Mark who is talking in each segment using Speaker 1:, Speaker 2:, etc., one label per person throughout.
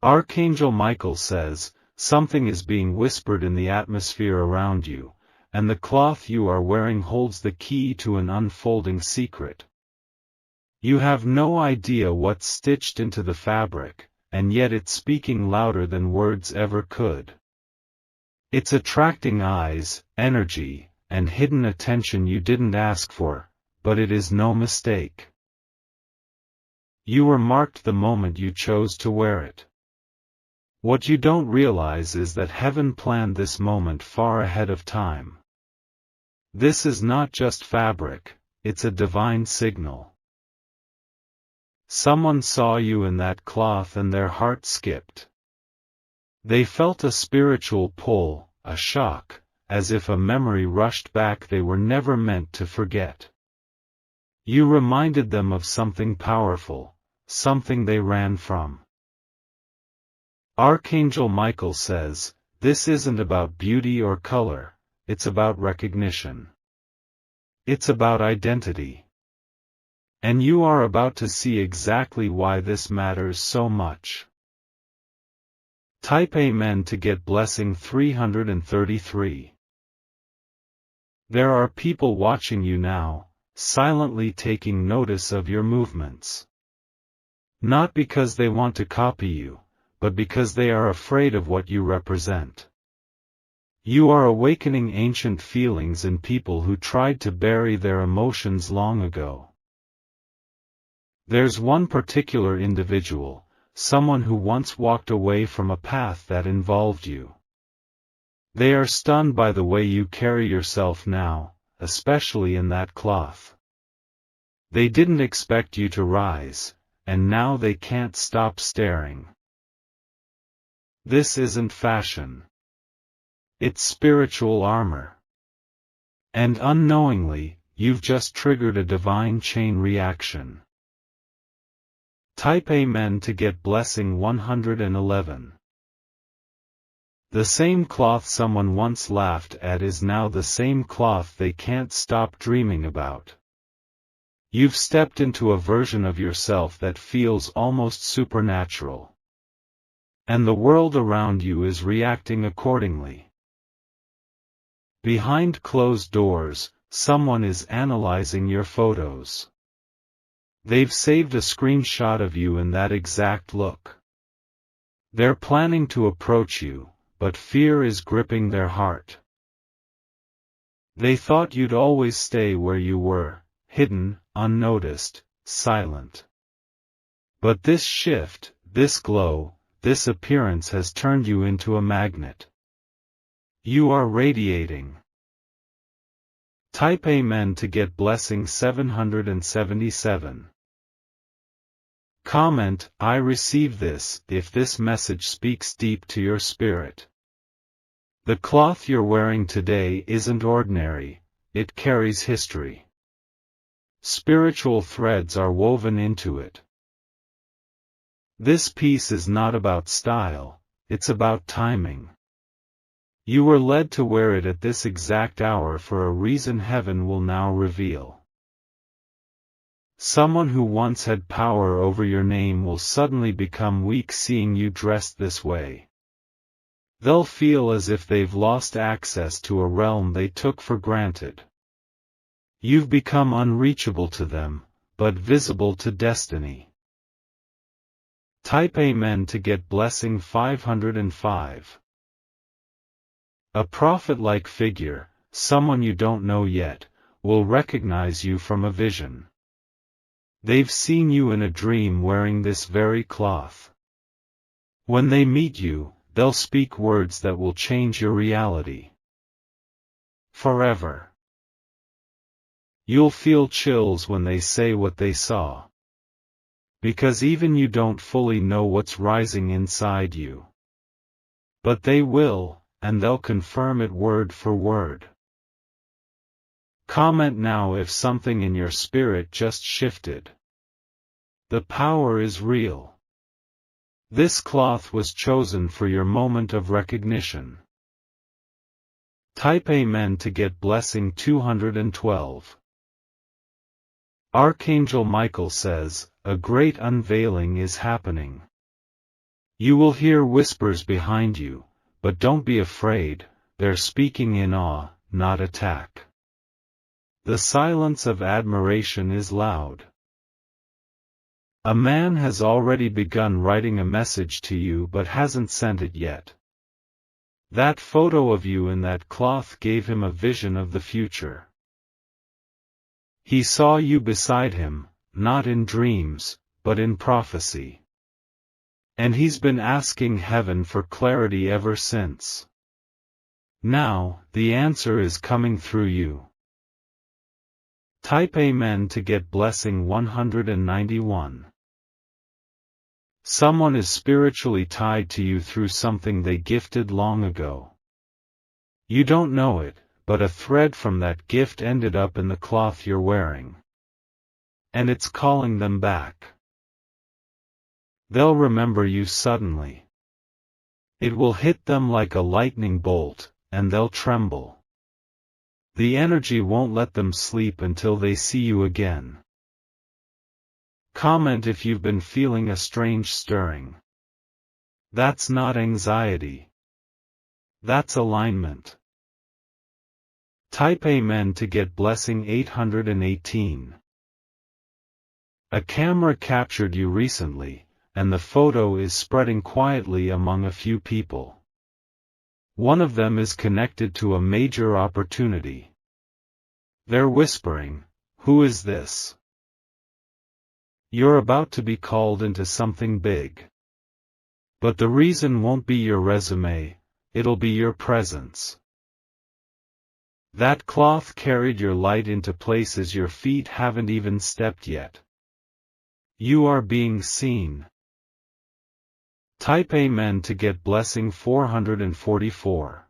Speaker 1: Archangel Michael says, something is being whispered in the atmosphere around you, and the cloth you are wearing holds the key to an unfolding secret. You have no idea what's stitched into the fabric, and yet it's speaking louder than words ever could. It's attracting eyes, energy, and hidden attention you didn't ask for, but it is no mistake. You were marked the moment you chose to wear it. What you don't realize is that heaven planned this moment far ahead of time. This is not just fabric, it's a divine signal. Someone saw you in that cloth and their heart skipped. They felt a spiritual pull, a shock, as if a memory rushed back they were never meant to forget. You reminded them of something powerful, something they ran from. Archangel Michael says, this isn't about beauty or color, it's about recognition. It's about identity. And you are about to see exactly why this matters so much. Type Amen to get blessing 333. There are people watching you now, silently taking notice of your movements. Not because they want to copy you, but because they are afraid of what you represent. You are awakening ancient feelings in people who tried to bury their emotions long ago. There's one particular individual, someone who once walked away from a path that involved you. They are stunned by the way you carry yourself now, especially in that cloth. They didn't expect you to rise, and now they can't stop staring. This isn't fashion. It's spiritual armor. And unknowingly, you've just triggered a divine chain reaction. Type Amen to get blessing 111. The same cloth someone once laughed at is now the same cloth they can't stop dreaming about. You've stepped into a version of yourself that feels almost supernatural. And the world around you is reacting accordingly. Behind closed doors, someone is analyzing your photos. They've saved a screenshot of you in that exact look. They're planning to approach you, but fear is gripping their heart. They thought you'd always stay where you were, hidden, unnoticed, silent. But this shift, this glow, this appearance has turned you into a magnet. You are radiating. Type Amen to get blessing 777. Comment, I receive this, if this message speaks deep to your spirit. The cloth you're wearing today isn't ordinary, it carries history. Spiritual threads are woven into it. This piece is not about style, it's about timing. You were led to wear it at this exact hour for a reason heaven will now reveal. Someone who once had power over your name will suddenly become weak seeing you dressed this way. They'll feel as if they've lost access to a realm they took for granted. You've become unreachable to them, but visible to destiny. Type Amen to get blessing 505. A prophet-like figure, someone you don't know yet, will recognize you from a vision. They've seen you in a dream wearing this very cloth. When they meet you, they'll speak words that will change your reality. Forever. You'll feel chills when they say what they saw. Because even you don't fully know what's rising inside you. But they will, and they'll confirm it word for word. Comment now if something in your spirit just shifted. The power is real. This cloth was chosen for your moment of recognition. Type Amen to get blessing 212. Archangel Michael says, a great unveiling is happening. You will hear whispers behind you, but don't be afraid, they're speaking in awe, not attack. The silence of admiration is loud. A man has already begun writing a message to you but hasn't sent it yet. That photo of you in that cloth gave him a vision of the future. He saw you beside him, not in dreams, but in prophecy. And he's been asking heaven for clarity ever since. Now, the answer is coming through you. Type Amen to get blessing 191. Someone is spiritually tied to you through something they gifted long ago. You don't know it, but a thread from that gift ended up in the cloth you're wearing. And it's calling them back. They'll remember you suddenly. It will hit them like a lightning bolt, and they'll tremble. The energy won't let them sleep until they see you again. Comment if you've been feeling a strange stirring. That's not anxiety. That's alignment. Type Amen to get blessing 818. A camera captured you recently, and the photo is spreading quietly among a few people. One of them is connected to a major opportunity. They're whispering, "Who is this?" You're about to be called into something big. But the reason won't be your resume, it'll be your presence. That cloth carried your light into places your feet haven't even stepped yet. You are being seen. Type Amen to get blessing 444.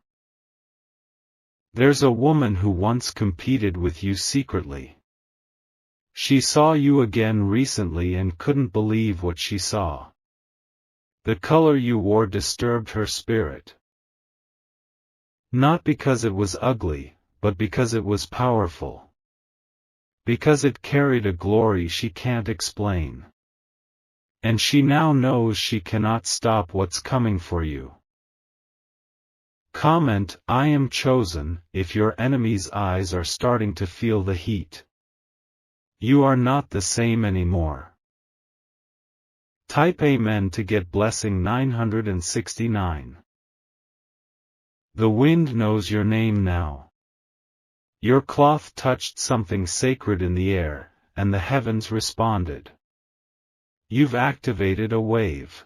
Speaker 1: There's a woman who once competed with you secretly. She saw you again recently and couldn't believe what she saw. The color you wore disturbed her spirit. Not because it was ugly, but because it was powerful. Because it carried a glory she can't explain. And she now knows she cannot stop what's coming for you. Comment, "I am chosen," if your enemy's eyes are starting to feel the heat. You are not the same anymore. Type Amen to get blessing 969. The wind knows your name now. Your cloth touched something sacred in the air, and the heavens responded. You've activated a wave.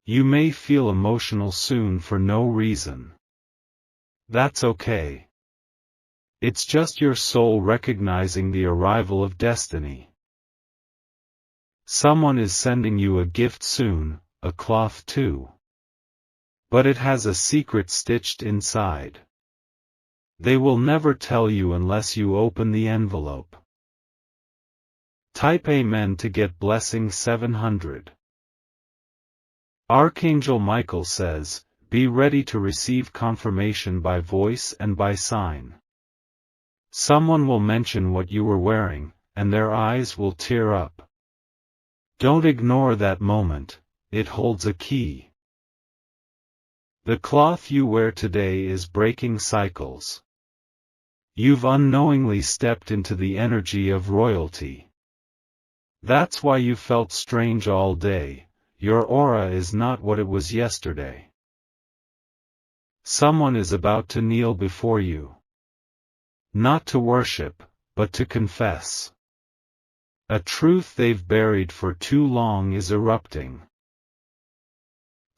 Speaker 1: You may feel emotional soon for no reason. That's okay. It's just your soul recognizing the arrival of destiny. Someone is sending you a gift soon, a cloth too. But it has a secret stitched inside. They will never tell you unless you open the envelope. Type Amen to get blessing 700. Archangel Michael says, "Be ready to receive confirmation by voice and by sign." Someone will mention what you were wearing, and their eyes will tear up. Don't ignore that moment, it holds a key. The cloth you wear today is breaking cycles. You've unknowingly stepped into the energy of royalty. That's why you felt strange all day. Your aura is not what it was yesterday. Someone is about to kneel before you. Not to worship, but to confess. A truth they've buried for too long is erupting.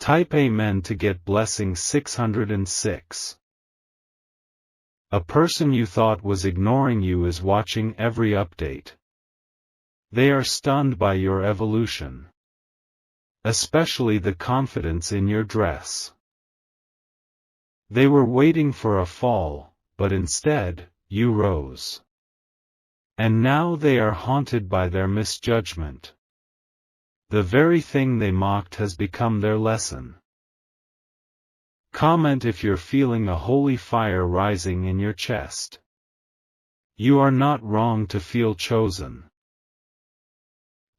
Speaker 1: Type Amen to get blessing 606. A person you thought was ignoring you is watching every update. They are stunned by your evolution. Especially the confidence in your dress. They were waiting for a fall, but instead, you rose. And now they are haunted by their misjudgment. The very thing they mocked has become their lesson. Comment if you're feeling a holy fire rising in your chest. You are not wrong to feel chosen.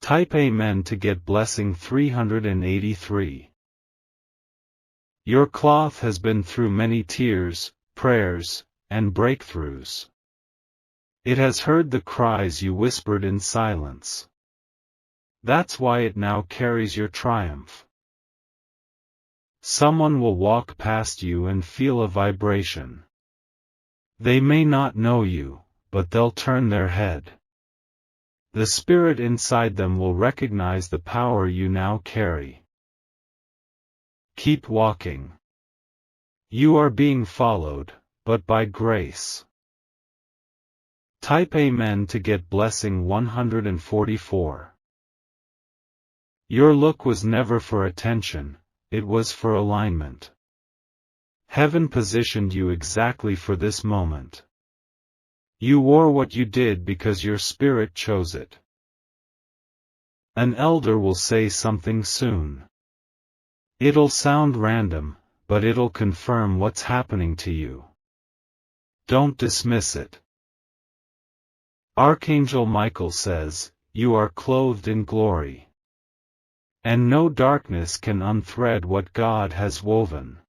Speaker 1: Type Amen to get blessing 383. Your cloth has been through many tears, prayers, and breakthroughs. It has heard the cries you whispered in silence. That's why it now carries your triumph. Someone will walk past you and feel a vibration. They may not know you, but they'll turn their head. The spirit inside them will recognize the power you now carry. Keep walking. You are being followed, but by grace. Type Amen to get blessing 144. Your look was never for attention, it was for alignment. Heaven positioned you exactly for this moment. You wore what you did because your spirit chose it. An elder will say something soon. It'll sound random, but it'll confirm what's happening to you. Don't dismiss it. Archangel Michael says, "You are clothed in glory. And no darkness can unthread what God has woven."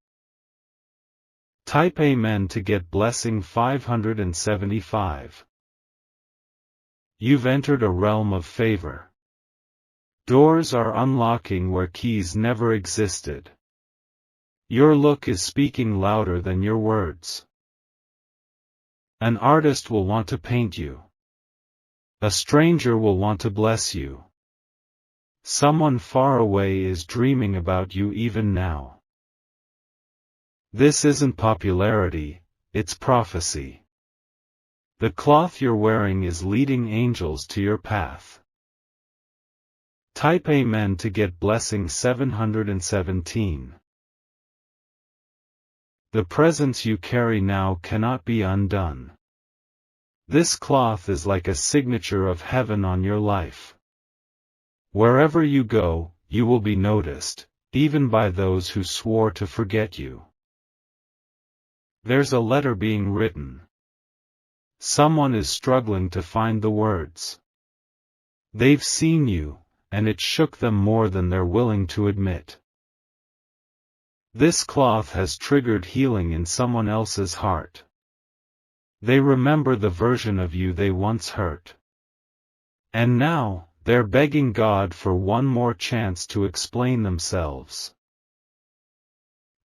Speaker 1: Type Amen to get blessing 575. You've entered a realm of favor. Doors are unlocking where keys never existed. Your look is speaking louder than your words. An artist will want to paint you. A stranger will want to bless you. Someone far away is dreaming about you even now. This isn't popularity, it's prophecy. The cloth you're wearing is leading angels to your path. Type Amen to get blessing 717. The presence you carry now cannot be undone. This cloth is like a signature of heaven on your life. Wherever you go, you will be noticed, even by those who swore to forget you. There's a letter being written. Someone is struggling to find the words. They've seen you, and it shook them more than they're willing to admit. This cloth has triggered healing in someone else's heart. They remember the version of you they once hurt. And now, they're begging God for one more chance to explain themselves.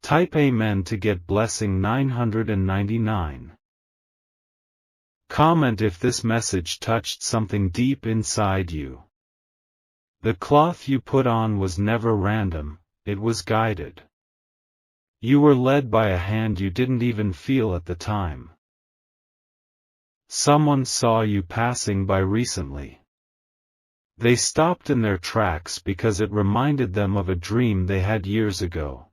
Speaker 1: Type Amen to get blessing 999. Comment if this message touched something deep inside you. The cloth you put on was never random, it was guided. You were led by a hand you didn't even feel at the time. Someone saw you passing by recently. They stopped in their tracks because it reminded them of a dream they had years ago.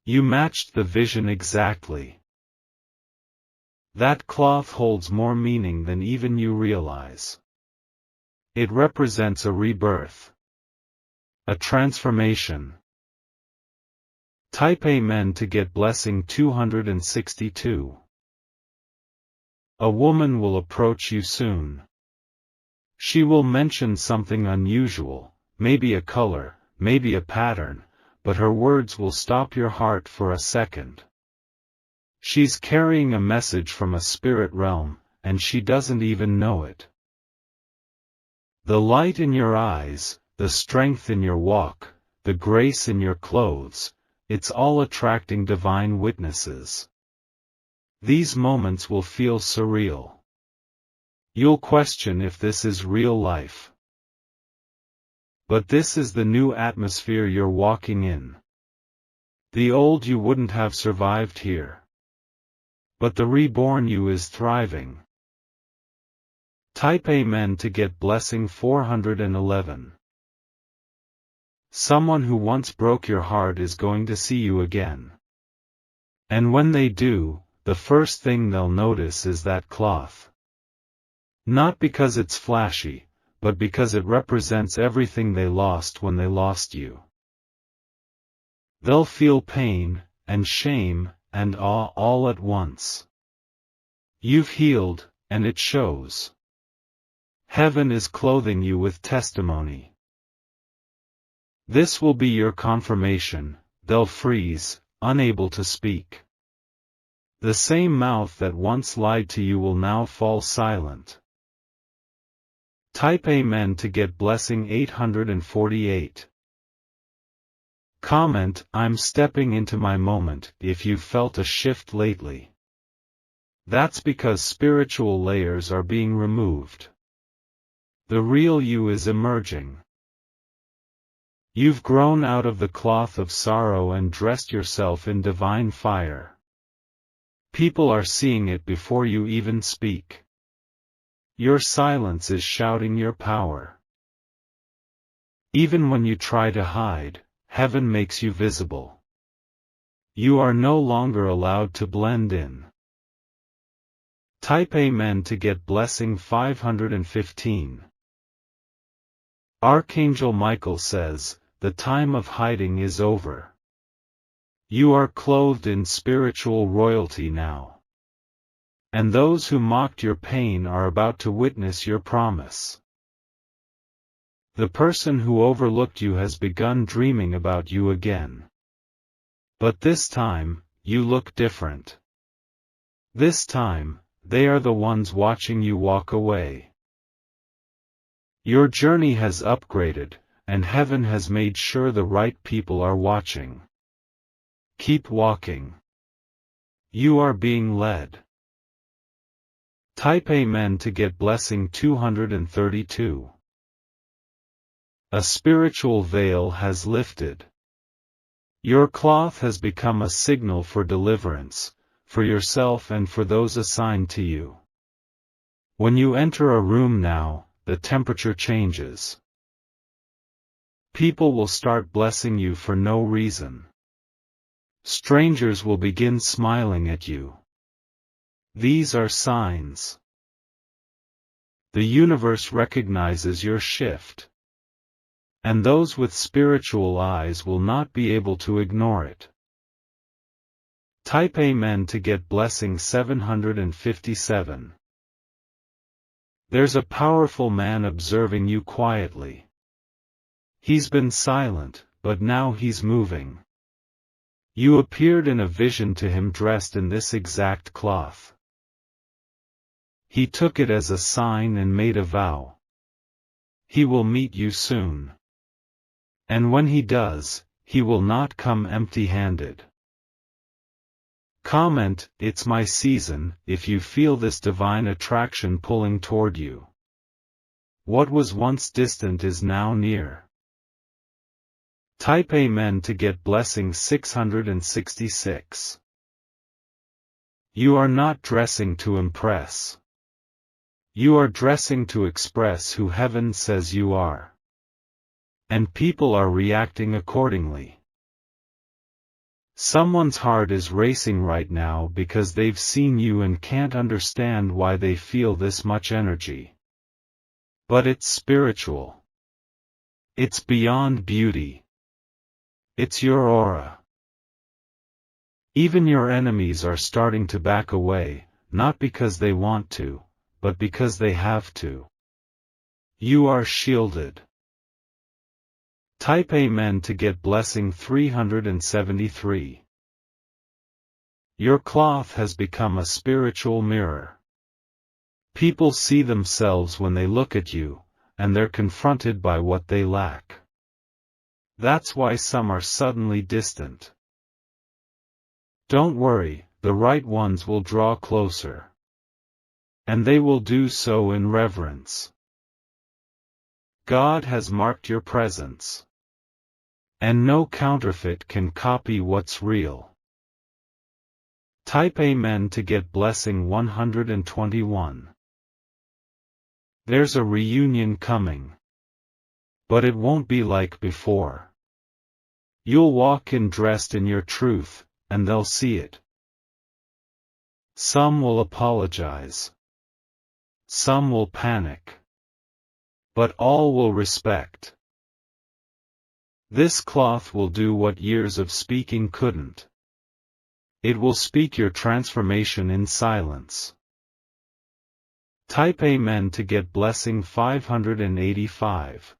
Speaker 1: You matched the vision exactly. That cloth holds more meaning than even you realize. It represents a rebirth. A transformation. Type Amen to get blessing 262. A woman will approach you soon. She will mention something unusual, maybe a color, maybe a pattern, but her words will stop your heart for a second. She's carrying a message from a spirit realm, and she doesn't even know it. The light in your eyes, the strength in your walk, the grace in your clothes, it's all attracting divine witnesses. These moments will feel surreal. You'll question if this is real life. But this is the new atmosphere you're walking in. The old you wouldn't have survived here. But the reborn you is thriving. Type Amen to get blessing 411. Someone who once broke your heart is going to see you again. And when they do, the first thing they'll notice is that cloth. Not because it's flashy, but because it represents everything they lost when they lost you. They'll feel pain, and shame, and awe all at once. You've healed, and it shows. Heaven is clothing you with testimony. This will be your confirmation. They'll freeze, unable to speak. The same mouth that once lied to you will now fall silent. Type Amen to get blessing 848. Comment, I'm stepping into my moment, if you've felt a shift lately. That's because spiritual layers are being removed. The real you is emerging. You've grown out of the cloth of sorrow and dressed yourself in divine fire. People are seeing it before you even speak. Your silence is shouting your power. Even when you try to hide, heaven makes you visible. You are no longer allowed to blend in. Type Amen to get blessing 515. Archangel Michael says, the time of hiding is over. You are clothed in spiritual royalty now. And those who mocked your pain are about to witness your promise. The person who overlooked you has begun dreaming about you again. But this time, you look different. This time, they are the ones watching you walk away. Your journey has upgraded, and heaven has made sure the right people are watching. Keep walking. You are being led. Type Amen to get blessing 232. A spiritual veil has lifted. Your cloth has become a signal for deliverance, for yourself and for those assigned to you. When you enter a room now, the temperature changes. People will start blessing you for no reason. Strangers will begin smiling at you. These are signs. The universe recognizes your shift. And those with spiritual eyes will not be able to ignore it. Type Amen to get blessing 757. There's a powerful man observing you quietly. He's been silent, but now he's moving. You appeared in a vision to him dressed in this exact cloth. He took it as a sign and made a vow. He will meet you soon. And when he does, he will not come empty-handed. Comment, it's my season, if you feel this divine attraction pulling toward you. What was once distant is now near. Type Amen to get blessing 666. You are not dressing to impress. You are dressing to express who heaven says you are. And people are reacting accordingly. Someone's heart is racing right now because they've seen you and can't understand why they feel this much energy. But it's spiritual. It's beyond beauty. It's your aura. Even your enemies are starting to back away, not because they want to, but because they have to. You are shielded. Type Amen to get blessing 373. Your cloth has become a spiritual mirror. People see themselves when they look at you, and they're confronted by what they lack. That's why some are suddenly distant. Don't worry, the right ones will draw closer. And they will do so in reverence. God has marked your presence. And no counterfeit can copy what's real. Type Amen to get blessing 121. There's a reunion coming. But it won't be like before. You'll walk in dressed in your truth, and they'll see it. Some will apologize. Some will panic. But all will respect. This cloth will do what years of speaking couldn't. It will speak your transformation in silence. Type Amen to get blessing 585.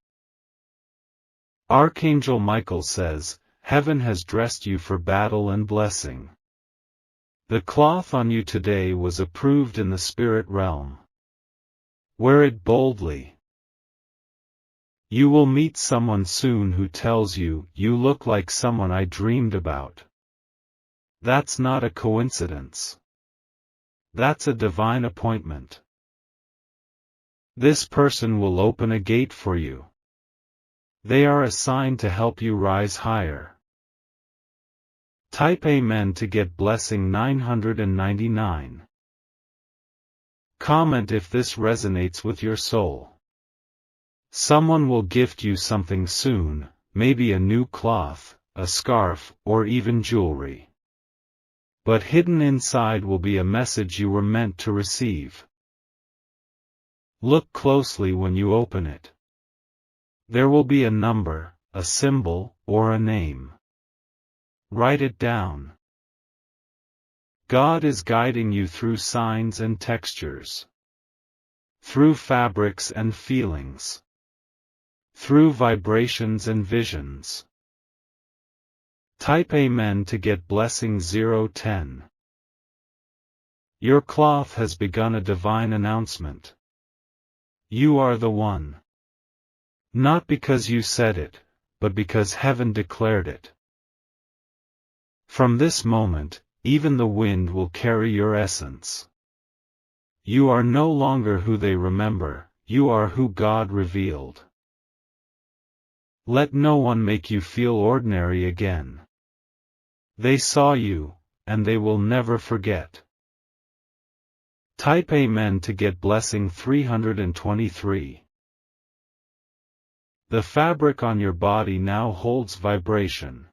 Speaker 1: Archangel Michael says, Heaven has dressed you for battle and blessing. The cloth on you today was approved in the spirit realm. Wear it boldly. You will meet someone soon who tells you, you look like someone I dreamed about. That's not a coincidence. That's a divine appointment. This person will open a gate for you. They are assigned to help you rise higher. Type Amen to get blessing 999. Comment if this resonates with your soul. Someone will gift you something soon, maybe a new cloth, a scarf, or even jewelry. But hidden inside will be a message you were meant to receive. Look closely when you open it. There will be a number, a symbol, or a name. Write it down. God is guiding you through signs and textures. Through fabrics and feelings. Through vibrations and visions. Type Amen to get blessing 010. Your cloth has begun a divine announcement. You are the one. Not because you said it, but because heaven declared it. From this moment, even the wind will carry your essence. You are no longer who they remember, you are who God revealed. Let no one make you feel ordinary again. They saw you, and they will never forget. Type Amen to get blessing 323. The fabric on your body now holds vibration.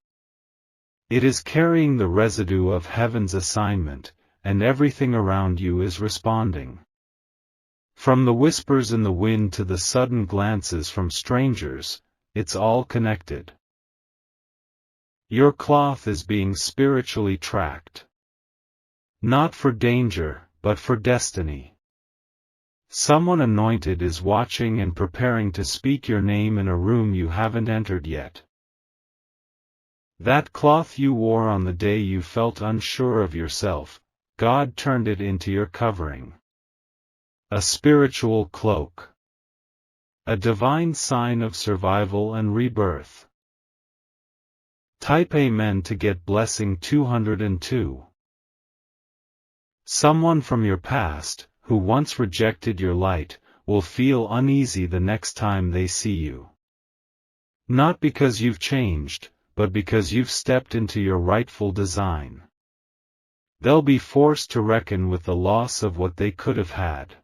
Speaker 1: It is carrying the residue of heaven's assignment, and everything around you is responding. From the whispers in the wind to the sudden glances from strangers, it's all connected. Your cloth is being spiritually tracked. Not for danger, but for destiny. Someone anointed is watching and preparing to speak your name in a room you haven't entered yet. That cloth you wore on the day you felt unsure of yourself, God turned it into your covering. A spiritual cloak. A divine sign of survival and rebirth. Type Amen to get blessing 202. Someone from your past, who once rejected your light, will feel uneasy the next time they see you. Not because you've changed, but because you've stepped into your rightful design. They'll be forced to reckon with the loss of what they could have had.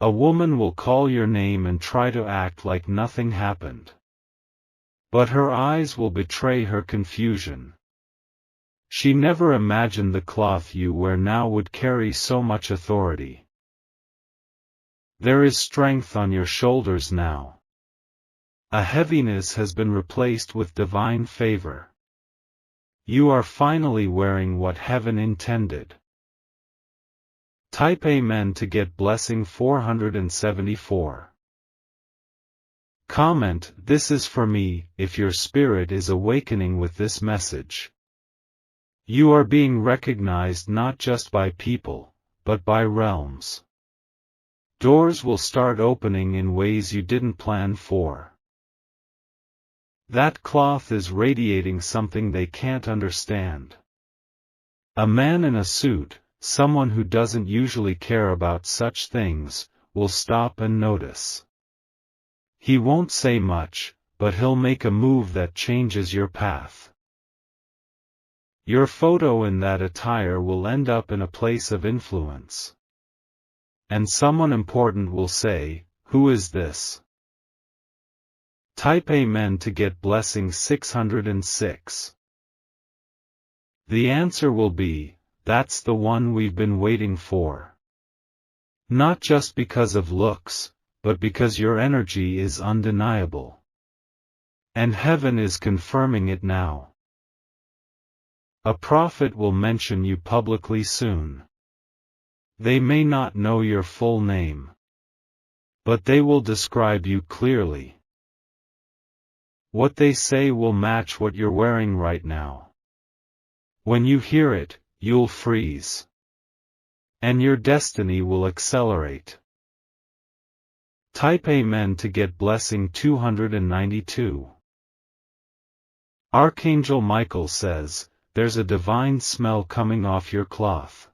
Speaker 1: A woman will call your name and try to act like nothing happened. But her eyes will betray her confusion. She never imagined the cloth you wear now would carry so much authority. There is strength on your shoulders now. A heaviness has been replaced with divine favor. You are finally wearing what heaven intended. Type Amen to get blessing 474. Comment, this is for me, if your spirit is awakening with this message. You are being recognized not just by people, but by realms. Doors will start opening in ways you didn't plan for. That cloth is radiating something they can't understand. A man in a suit, someone who doesn't usually care about such things, will stop and notice. He won't say much, but he'll make a move that changes your path. Your photo in that attire will end up in a place of influence. And someone important will say, "Who is this?" Type Amen to get blessing 606. The answer will be, that's the one we've been waiting for. Not just because of looks, but because your energy is undeniable. And heaven is confirming it now. A prophet will mention you publicly soon. They may not know your full name, but they will describe you clearly. What they say will match what you're wearing right now. When you hear it, you'll freeze. And your destiny will accelerate. Type Amen to get blessing 292. Archangel Michael says, there's a divine smell coming off your cloth.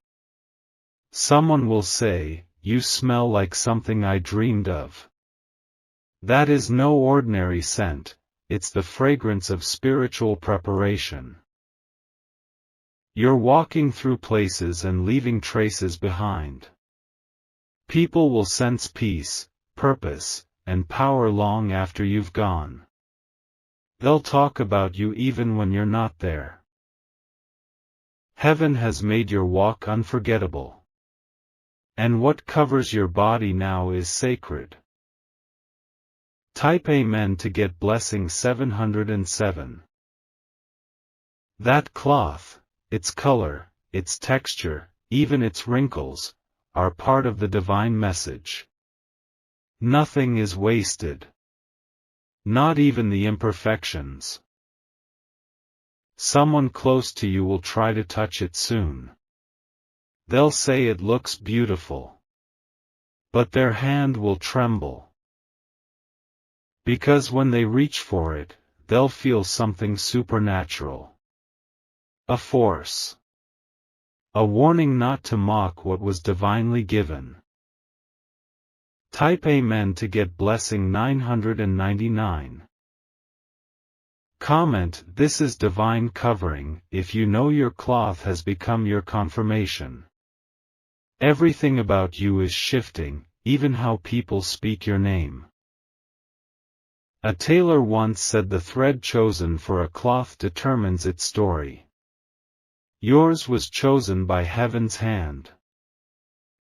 Speaker 1: Someone will say, you smell like something I dreamed of. That is no ordinary scent, it's the fragrance of spiritual preparation. You're walking through places and leaving traces behind. People will sense peace, purpose, and power long after you've gone. They'll talk about you even when you're not there. Heaven has made your walk unforgettable. And what covers your body now is sacred. Type Amen to get blessing 707. That cloth, its color, its texture, even its wrinkles, are part of the divine message. Nothing is wasted. Not even the imperfections. Someone close to you will try to touch it soon. They'll say it looks beautiful. But their hand will tremble. Because when they reach for it, they'll feel something supernatural. A force. A warning not to mock what was divinely given. Type Amen to get blessing 999. Comment, this is divine covering, if you know your cloth has become your confirmation. Everything about you is shifting, even how people speak your name. A tailor once said the thread chosen for a cloth determines its story. Yours was chosen by Heaven's hand.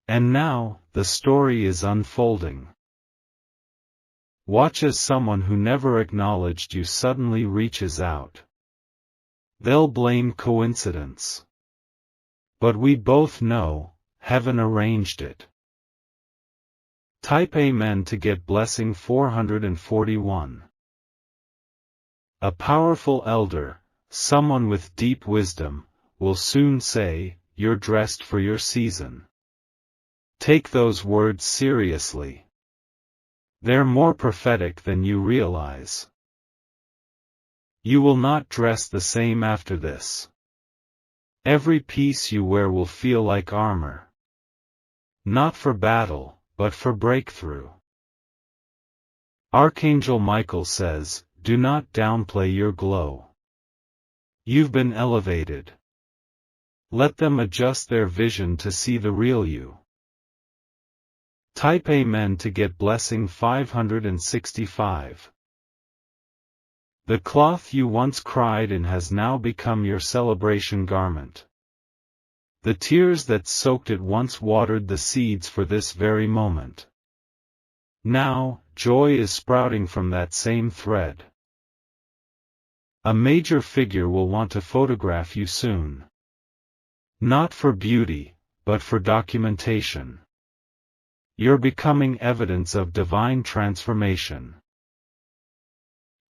Speaker 1: And now, the story is unfolding. Watch as someone who never acknowledged you suddenly reaches out. They'll blame coincidence. But we both know, Heaven arranged it. Type Amen to get blessing 441. A powerful elder, someone with deep wisdom, will soon say, you're dressed for your season. Take those words seriously. They're more prophetic than you realize. You will not dress the same after this. Every piece you wear will feel like armor. Not for battle, but for breakthrough. Archangel Michael says, do not downplay your glow. You've been elevated. Let them adjust their vision to see the real you. Type Amen to get blessing 565. The cloth you once cried in has now become your celebration garment. The tears that soaked it once watered the seeds for this very moment. Now, joy is sprouting from that same thread. A major figure will want to photograph you soon. Not for beauty, but for documentation. You're becoming evidence of divine transformation.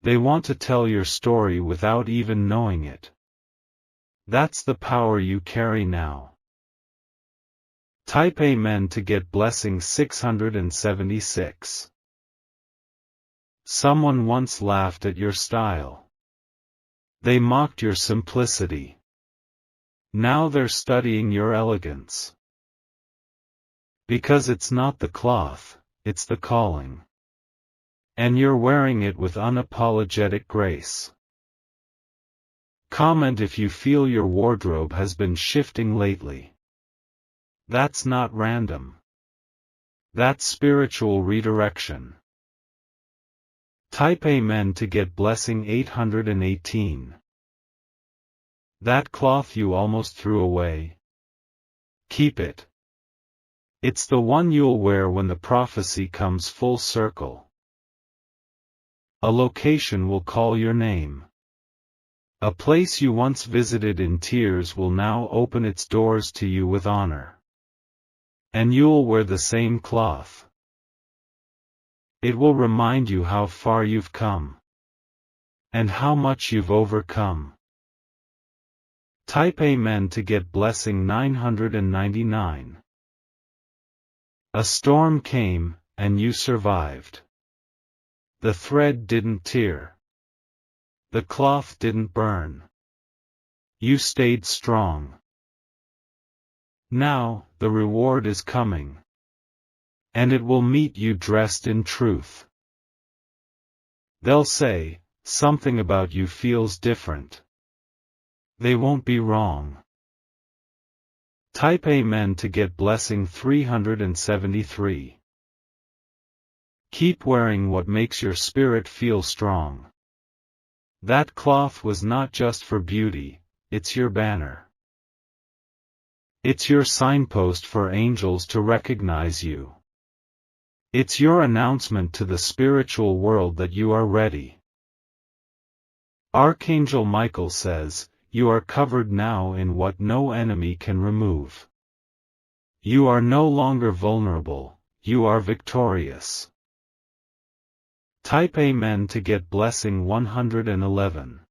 Speaker 1: They want to tell your story without even knowing it. That's the power you carry now. Type Amen to get blessing 676. Someone once laughed at your style. They mocked your simplicity. Now they're studying your elegance. Because it's not the cloth, it's the calling. And you're wearing it with unapologetic grace. Comment if you feel your wardrobe has been shifting lately. That's not random. That's spiritual redirection. Type Amen to get blessing 818. That cloth you almost threw away. Keep it. It's the one you'll wear when the prophecy comes full circle. A location will call your name. A place you once visited in tears will now open its doors to you with honor. And you'll wear the same cloth. It will remind you how far you've come. And how much you've overcome. Type Amen to get blessing 999. A storm came, and you survived. The thread didn't tear. The cloth didn't burn. You stayed strong. Now, the reward is coming. And it will meet you dressed in truth. They'll say, something about you feels different. They won't be wrong. Type Amen to get blessing 373. Keep wearing what makes your spirit feel strong. That cloth was not just for beauty, it's your banner. It's your signpost for angels to recognize you. It's your announcement to the spiritual world that you are ready. Archangel Michael says, you are covered now in what no enemy can remove. You are no longer vulnerable, you are victorious. Type Amen to get blessing 111.